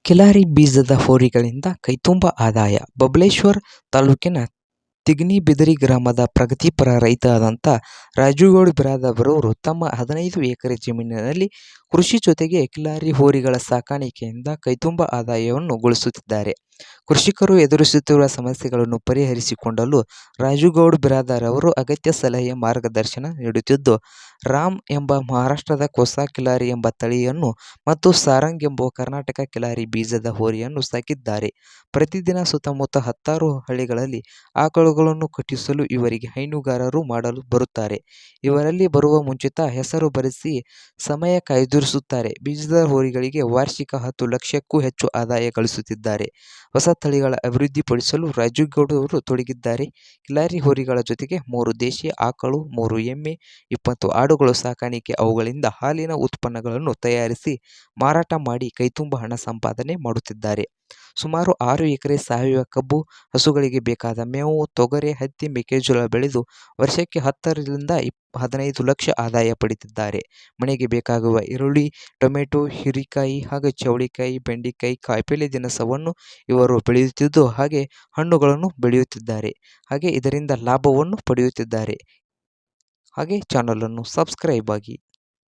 ಕಿಲಾರಿ ಬೀಜದ ಹೋರಿಗಳಿಂದ ಕೈತುಂಬ ಆದಾಯ. ಬಬಲೇಶ್ವರ ತಾಲೂಕಿನ ತಿಗಣಿಬಿದರಿ ಗ್ರಾಮದ ಪ್ರಗತಿಪರ ರೈತ ಆದಂಥ ರಾಜುಗೌಡ ಬಿರಾದಾರವರು ತಮ್ಮ 15 ಎಕರೆ ಜಮೀನಿನಲ್ಲಿ ಕೃಷಿ ಜೊತೆಗೆ ಕಿಲಾರಿ ಹೋರಿಗಳ ಸಾಕಾಣಿಕೆಯಿಂದ ಕೈತುಂಬ ಆದಾಯವನ್ನು ಗಳಿಸುತ್ತಿದ್ದಾರೆ. ಕೃಷಿಕರು ಎದುರಿಸುತ್ತಿರುವ ಸಮಸ್ಯೆಗಳನ್ನು ಪರಿಹರಿಸಿಕೊಳ್ಳಲು ರಾಜುಗೌಡ ಬಿರಾದಾರವರು ಅಗತ್ಯ ಸಲಹೆ ಮಾರ್ಗದರ್ಶನ ನೀಡುತ್ತಿದ್ದು, ರಾಮ್ ಎಂಬ ಮಹಾರಾಷ್ಟ್ರದ ಕೋಸಾ ಕಿಲಾರಿ ಎಂಬ ತಳಿಯನ್ನು ಮತ್ತು ಸಾರಂಗ್ ಎಂಬ ಕರ್ನಾಟಕ ಕಿಲಾರಿ ಬೀಜದ ಹೋರಿಯನ್ನು ಸಾಕಿದ್ದಾರೆ. ಪ್ರತಿದಿನ ಸುತ್ತಮುತ್ತ 10 ಹಳ್ಳಿಗಳಲ್ಲಿ ಆಕಳುಗಳನ್ನು ಕಟ್ಟಿಸಲು ಇವರಿಗೆ ಹೈನುಗಾರರು ಮಾಡಲು ಬರುತ್ತಾರೆ. ಇವರಲ್ಲಿ ಬರುವ ಮುಂಚಿತ ಹೆಸರು ಬರೆಸಿ ಸಮಯ ಕಾಯ್ದಿರಿಸುತ್ತಾರೆ. ಬೀಜದ ಹೋರಿಗಳಿಗೆ ವಾರ್ಷಿಕ 10 ಲಕ್ಷಕ್ಕೂ ಹೆಚ್ಚು ಆದಾಯ ಗಳಿಸುತ್ತಿದ್ದಾರೆ. ಹೊಸ ತಳಿಗಳ ಅಭಿವೃದ್ಧಿಪಡಿಸಲು ರಾಜುಗೌಡರು ತೊಡಗಿದ್ದಾರೆ. ಕಿಲಾರಿ ಹೋರಿಗಳ ಜೊತೆಗೆ 3 ದೇಶಿ ಆಕಳು, 3 ಎಮ್ಮೆ, 20 ಆಡುಗಳು ಸಾಕಾಣಿಕೆ ಅವುಗಳಿಂದ ಹಾಲಿನ ಉತ್ಪನ್ನಗಳನ್ನು ತಯಾರಿಸಿ ಮಾರಾಟ ಮಾಡಿ ಕೈತುಂಬ ಹಣ ಸಂಪಾದನೆ ಮಾಡುತ್ತಿದ್ದಾರೆ. ಸುಮಾರು 6 ಎಕರೆ ಸಾವಯವ ಕಬ್ಬು, ಹಸುಗಳಿಗೆ ಬೇಕಾದ ಮೇವು, ತೊಗರೆ, ಹತ್ತಿ, ಮೆಕ್ಕೆಜೋಳ ಬೆಳೆದು ವರ್ಷಕ್ಕೆ 10 ರಿಂದ 15 ಲಕ್ಷ ಆದಾಯ ಪಡೆದಿದ್ದಾರೆ. ಮನೆಗೆ ಬೇಕಾಗುವ ಈರುಳ್ಳಿ, ಟೊಮೆಟೊ, ಹೀರೆಕಾಯಿ ಹಾಗೂ ಚೌಳಿಕಾಯಿ, ಬೆಂಡೆಕಾಯಿ, ಕಾಯಿಪಲ್ಯ ದಿನಸವನ್ನು ಇವರು ಬೆಳೆಯುತ್ತಿದ್ದು ಹಾಗೆ ಹಣ್ಣುಗಳನ್ನು ಬೆಳೆಯುತ್ತಿದ್ದಾರೆ. ಹಾಗೆ ಇದರಿಂದ ಲಾಭವನ್ನು ಪಡೆಯುತ್ತಿದ್ದಾರೆ. ಹಾಗೆ ಚಾನಲನ್ನು ಸಬ್ಸ್ಕ್ರೈಬ್ ಆಗಿ.